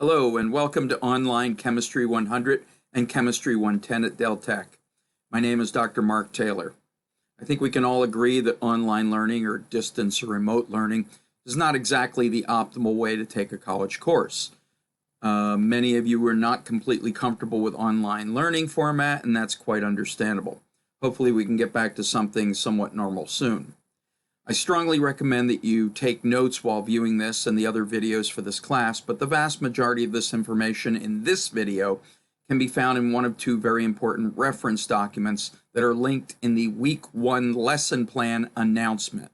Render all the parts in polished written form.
Hello and welcome to Online Chemistry 100 and Chemistry 110 at DelTech. My name is Dr. Marc Taylor. I think we can all agree that online learning or distance or remote learning is not exactly the optimal way to take a college course. Many of you are not completely comfortable with online learning format, and that's quite understandable. Hopefully we can get back to something somewhat normal soon. I strongly recommend that you take notes while viewing this and the other videos for this class, but the vast majority of this information in this video can be found in one of two very important reference documents that are linked in the Week 1 lesson plan announcement.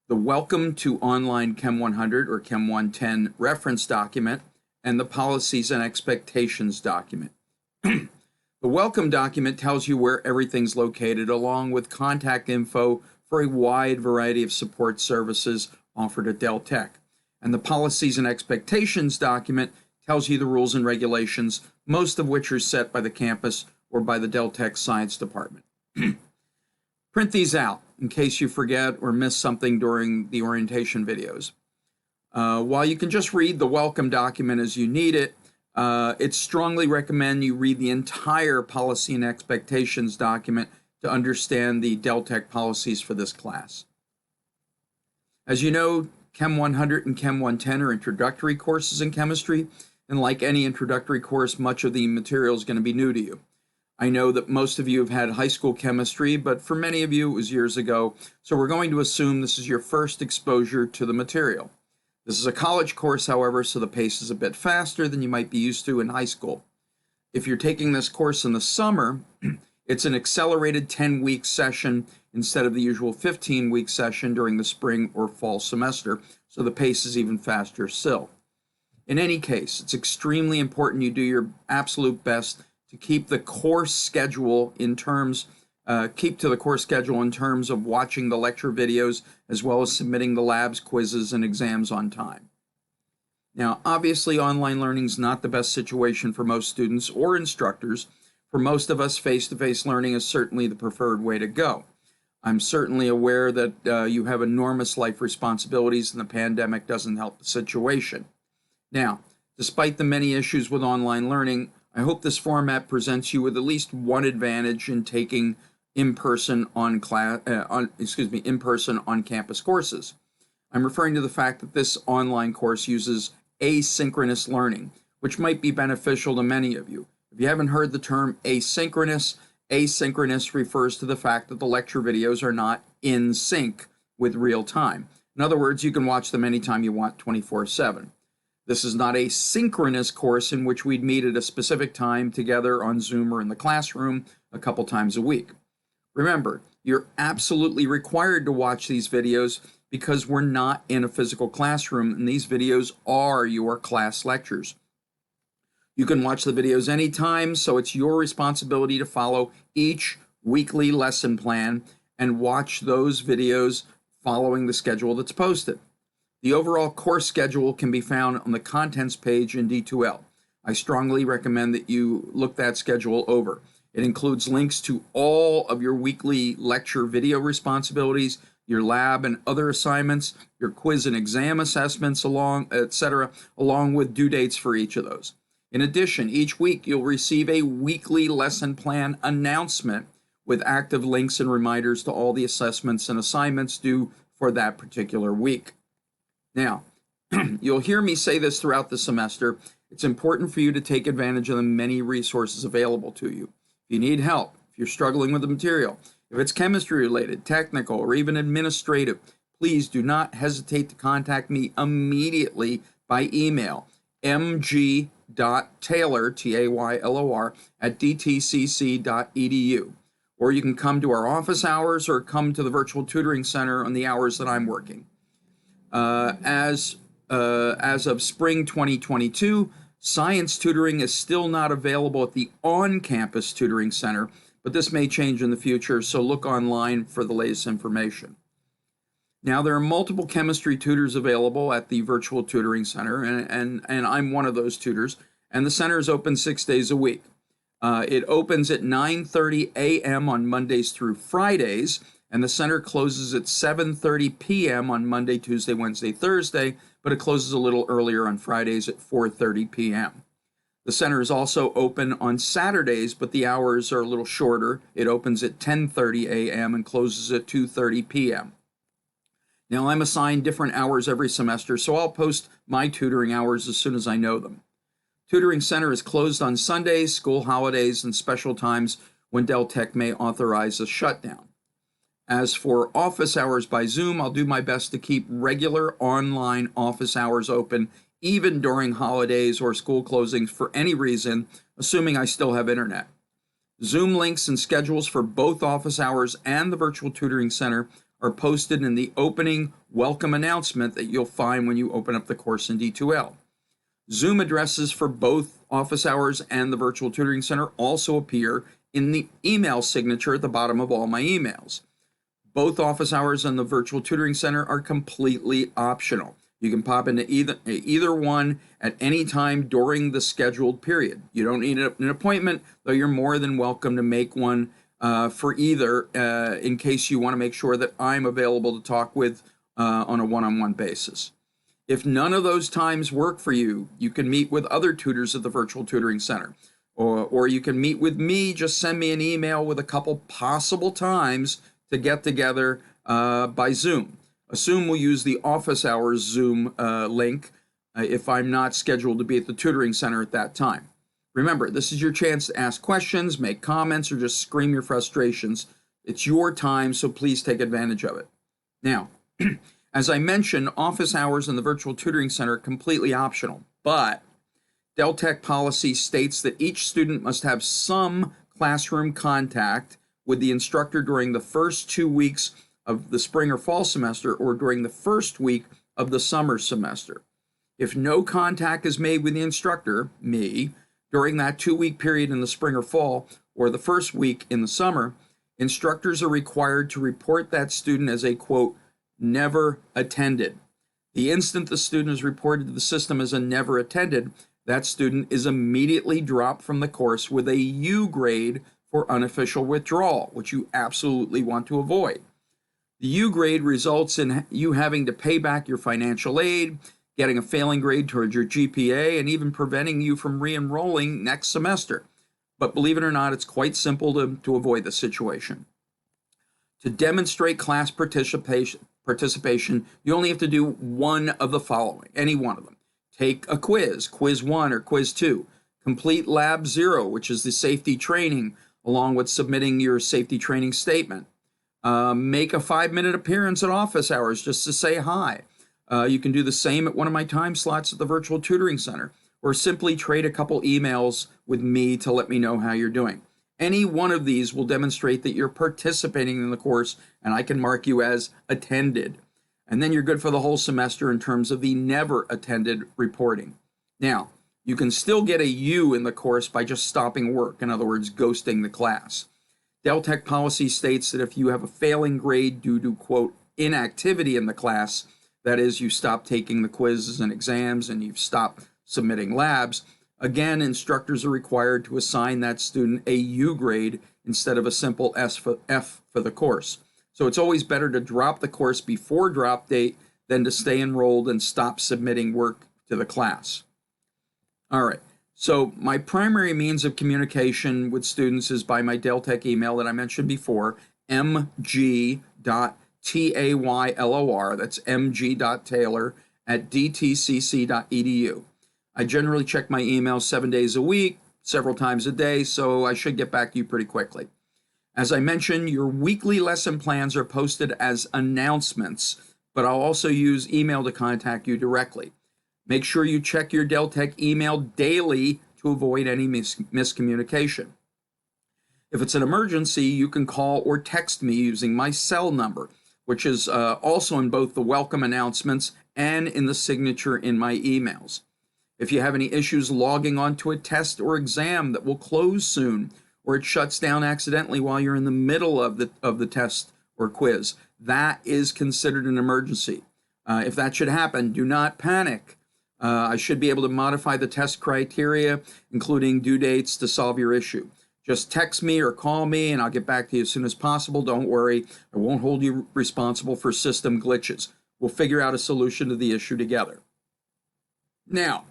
The Welcome to Online Chem 100 or Chem 110 reference document and the Policies and Expectations document. The Welcome document tells you where everything's located along with contact info for a wide variety of support services offered at DelTech. And the Policies and Expectations document tells you the rules and regulations, most of which are set by the campus or by the DelTech Science Department. Print these out in case you forget or miss something during the orientation videos. While you can just read the Welcome document as you need it, it's strongly recommend you read the entire Policy and Expectations document to understand the DelTech policies for this class. As you know, Chem 100 and Chem 110 are introductory courses in chemistry, and like any introductory course, much of the material is going to be new to you. I know that most of you have had high school chemistry, but for many of you it was years ago, so we're going to assume this is your first exposure to the material. This is a college course, however, so the pace is a bit faster than you might be used to in high school. If you're taking this course in the summer, it's an accelerated 10-week session instead of the usual 15-week session during the spring or fall semester, so the pace is even faster still. In any case, it's extremely important you do your absolute best to keep to the course schedule in terms of watching the lecture videos as well as submitting the labs, quizzes, and exams on time. Now, obviously, online learning is not the best situation for most students or instructors. For most of us, face-to-face learning is certainly the preferred way to go. I'm certainly aware that you have enormous life responsibilities and the pandemic doesn't help the situation. Now, despite the many issues with online learning, I hope this format presents you with at least one advantage in taking in-person on-campus courses. I'm referring to the fact that this online course uses asynchronous learning, which might be beneficial to many of you. If you haven't heard the term asynchronous refers to the fact that the lecture videos are not in sync with real time. In other words, you can watch them anytime you want 24/7. This is not a synchronous course in which we'd meet at a specific time together on Zoom or in the classroom a couple times a week. Remember, you're absolutely required to watch these videos because we're not in a physical classroom and these videos are your class lectures. You can watch the videos anytime, so it's your responsibility to follow each weekly lesson plan and watch those videos following the schedule that's posted. The overall course schedule can be found on the contents page in D2L. I strongly recommend that you look that schedule over. It includes links to all of your weekly lecture video responsibilities, your lab and other assignments, your quiz and exam assessments, etc., along with due dates for each of those. In addition, each week you'll receive a weekly lesson plan announcement with active links and reminders to all the assessments and assignments due for that particular week. Now, you'll hear me say this throughout the semester. It's important for you to take advantage of the many resources available to you. If you need help, if you're struggling with the material, if it's chemistry related, technical, or even administrative, please do not hesitate to contact me immediately by email, mg.taylor, Taylor, at dtcc.edu. Or you can come to our office hours or come to the virtual tutoring center on the hours that I'm working. As of spring 2022, science tutoring is still not available at the on-campus tutoring center, but this may change in the future, so look online for the latest information. Now, there are multiple chemistry tutors available at the virtual tutoring center, and I'm one of those tutors, and the center is open 6 days a week. It opens at 9:30 a.m. on Mondays through Fridays, and the center closes at 7:30 p.m. on Monday, Tuesday, Wednesday, Thursday, but it closes a little earlier on Fridays at 4:30 p.m. The center is also open on Saturdays, but the hours are a little shorter. It opens at 10:30 a.m. and closes at 2:30 p.m. Now, I'm assigned different hours every semester, so I'll post my tutoring hours as soon as I know them. Tutoring Center is closed on Sundays, school holidays, and special times when DelTech may authorize a shutdown. As for office hours by Zoom, I'll do my best to keep regular online office hours open even during holidays or school closings for any reason, assuming I still have internet. Zoom links and schedules for both office hours and the Virtual Tutoring Center are posted in the opening welcome announcement that you'll find when you open up the course in D2L. Zoom addresses for both office hours and the Virtual Tutoring Center also appear in the email signature at the bottom of all my emails. Both office hours and the Virtual Tutoring Center are completely optional. You can pop into either one at any time during the scheduled period. You don't need an appointment, though you're more than welcome to make one for either in case you want to make sure that I'm available to talk with on a one-on-one basis. If none of those times work for you, you can meet with other tutors at the Virtual Tutoring Center. Or you can meet with me. Just send me an email with a couple possible times to get together by Zoom. Assume we'll use the office hours Zoom link if I'm not scheduled to be at the tutoring center at that time. Remember, this is your chance to ask questions, make comments, or just scream your frustrations. It's your time, so please take advantage of it. Now, as I mentioned, office hours in the Virtual Tutoring Center are completely optional, but DelTech policy states that each student must have some classroom contact with the instructor during the first 2 weeks of the spring or fall semester or during the first week of the summer semester. If no contact is made with the instructor, me, during that 2-week period in the spring or fall or the first week in the summer, instructors are required to report that student as a, quote, never attended. The instant the student is reported to the system as a never attended, that student is immediately dropped from the course with a U grade for unofficial withdrawal, which you absolutely want to avoid. The U grade results in you having to pay back your financial aid, getting a failing grade towards your GPA, and even preventing you from re-enrolling next semester. But believe it or not, it's quite simple to avoid the situation. To demonstrate class participation, you only have to do one of the following, any one of them. Take a quiz, quiz 1 or quiz 2. Complete lab 0, which is the safety training, along with submitting your safety training statement. Make a 5-minute appearance at office hours just to say hi. You can do the same at one of my time slots at the Virtual Tutoring Center, or simply trade a couple emails with me to let me know how you're doing. Any one of these will demonstrate that you're participating in the course, and I can mark you as attended. And then you're good for the whole semester in terms of the never attended reporting. Now, you can still get a U in the course by just stopping work, in other words, ghosting the class. DelTech policy states that if you have a failing grade due to, quote, inactivity in the class, that is, you stop taking the quizzes and exams and you've stopped submitting labs, again, instructors are required to assign that student a U grade instead of a simple F for the course. So it's always better to drop the course before drop date than to stay enrolled and stop submitting work to the class. All right, so my primary means of communication with students is by my DelTech email that I mentioned before, mg.taylor, that's mg.taylor@dtcc.edu. I generally check my email 7 days a week, several times a day, so I should get back to you pretty quickly. As I mentioned, your weekly lesson plans are posted as announcements, but I'll also use email to contact you directly. Make sure you check your DelTech email daily to avoid any miscommunication. If it's an emergency, you can call or text me using my cell number, which is also in both the welcome announcements and in the signature in my emails. If you have any issues logging onto a test or exam that will close soon, or it shuts down accidentally while you're in the middle of the test or quiz, that is considered an emergency. If that should happen, do not panic. I should be able to modify the test criteria, including due dates, to solve your issue. Just text me or call me and I'll get back to you as soon as possible. Don't worry, I won't hold you responsible for system glitches. We'll figure out a solution to the issue together. Now,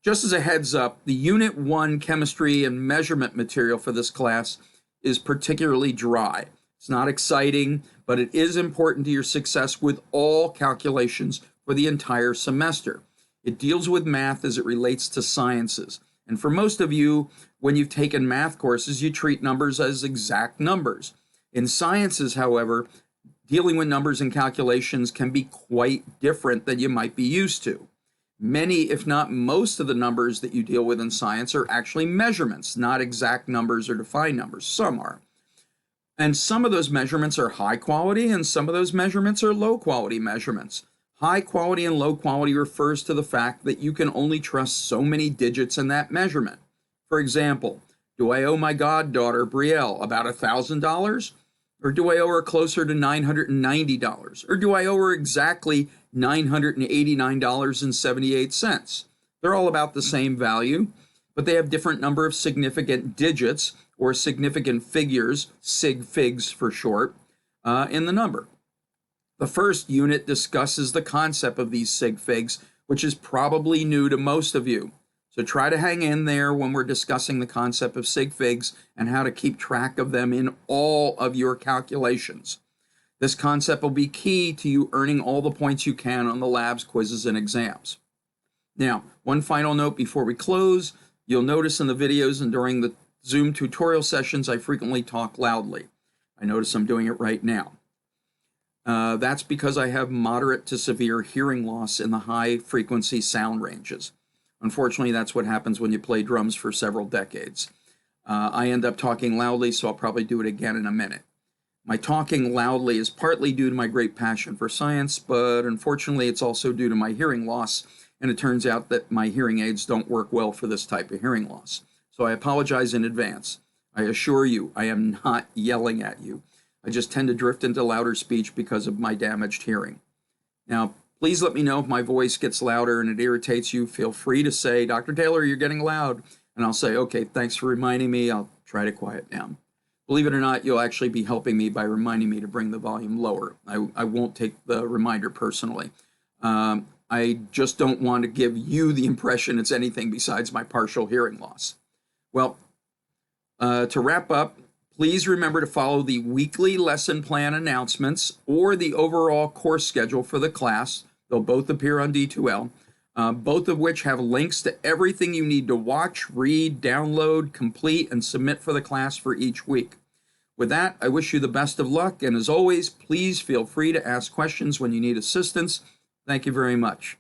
just as a heads up, the Unit 1 chemistry and measurement material for this class is particularly dry. It's not exciting, but it is important to your success with all calculations for the entire semester. It deals with math as it relates to sciences. And for most of you, when you've taken math courses, you treat numbers as exact numbers. In sciences, however, dealing with numbers and calculations can be quite different than you might be used to. Many, if not most of the numbers that you deal with in science are actually measurements, not exact numbers or defined numbers. Some are. And some of those measurements are high quality and some of those measurements are low quality measurements. High quality and low quality refers to the fact that you can only trust so many digits in that measurement. For example, do I owe my goddaughter Brielle about $1,000? Or do I owe her closer to $990? Or do I owe her exactly $989.78? They're all about the same value, but they have different number of significant digits or significant figures, sig figs for short, in the number. The first unit discusses the concept of these sig figs, which is probably new to most of you. So try to hang in there when we're discussing the concept of sig figs and how to keep track of them in all of your calculations. This concept will be key to you earning all the points you can on the labs, quizzes, and exams. Now, one final note before we close. You'll notice in the videos and during the Zoom tutorial sessions, I frequently talk loudly. I notice I'm doing it right now. That's because I have moderate to severe hearing loss in the high frequency sound ranges. Unfortunately, that's what happens when you play drums for several decades. I end up talking loudly, so I'll probably do it again in a minute. My talking loudly is partly due to my great passion for science, but unfortunately, it's also due to my hearing loss, and it turns out that my hearing aids don't work well for this type of hearing loss. So I apologize in advance. I assure you, I am not yelling at you. I just tend to drift into louder speech because of my damaged hearing. Now, please let me know if my voice gets louder and it irritates you. Feel free to say, Dr. Taylor, you're getting loud. And I'll say, okay, thanks for reminding me. I'll try to quiet down. Believe it or not, you'll actually be helping me by reminding me to bring the volume lower. I won't take the reminder personally. I just don't want to give you the impression it's anything besides my partial hearing loss. Well, to wrap up, please remember to follow the weekly lesson plan announcements or the overall course schedule for the class. They'll both appear on D2L, both of which have links to everything you need to watch, read, download, complete, and submit for the class for each week. With that, I wish you the best of luck, and as always, please feel free to ask questions when you need assistance. Thank you very much.